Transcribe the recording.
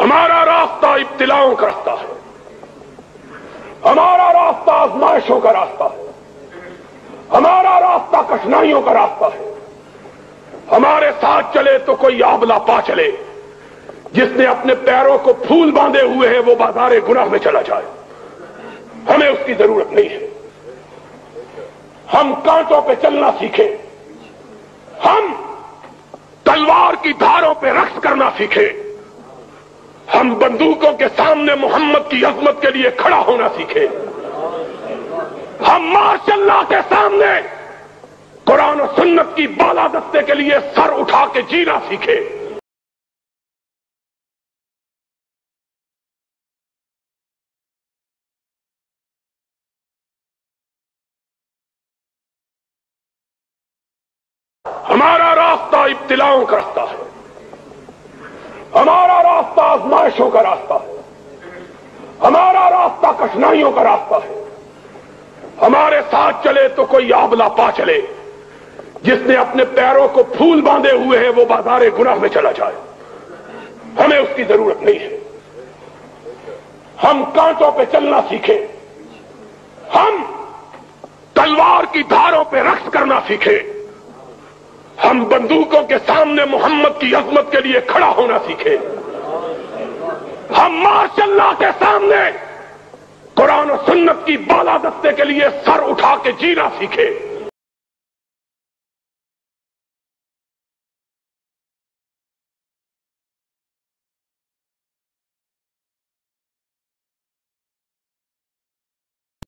ہمارا راستہ ابتلاؤں کا راستہ ہے، ہمارا راستہ آزمائشوں کا راستہ ہے، ہمارا راستہ کٹھنائیوں کا راستہ ہے۔ ہمارے ساتھ چلے تو کوئی آبلا پا چلے، جس نے اپنے پیروں کو پھول باندھے ہوئے ہے وہ بازار گناہ میں چلا جائے، ہمیں اس کی ضرورت نہیں ہے۔ ہم کانٹوں پہ چلنا سیکھیں، ہم تلوار کی دھاروں پہ رقص کرنا سیکھیں، ہم بندوقوں کے سامنے محمد کی عظمت کے لیے کھڑا ہونا سیکھیں، ہم ماشاء اللہ کے سامنے قرآن و سنت کی بالادستے کے لیے سر اٹھا کے جینا سیکھیں۔ ہمارا راستہ ابتلاؤں کا راستہ ہے، ہمارا راستہ آزمائشوں کا راستہ ہے، ہمارا راستہ کٹھنائیوں کا راستہ ہے۔ ہمارے ساتھ چلے تو کوئی آبلا پا چلے، جس نے اپنے پیروں کو پھول باندھے ہوئے ہے وہ بازار گناہ میں چلا جائے، ہمیں اس کی ضرورت نہیں ہے۔ ہم کانٹوں پہ چلنا سیکھیں، ہم تلوار کی دھاروں پہ رقص کرنا سیکھیں، ہم بندوقوں کے سامنے محمد کی عظمت کے لیے کھڑا ہونا سیکھیں، ہم ماشاء اللہ کے سامنے قرآن و سنت کی بالادستے کے لیے سر اٹھا کے جینا سیکھیں۔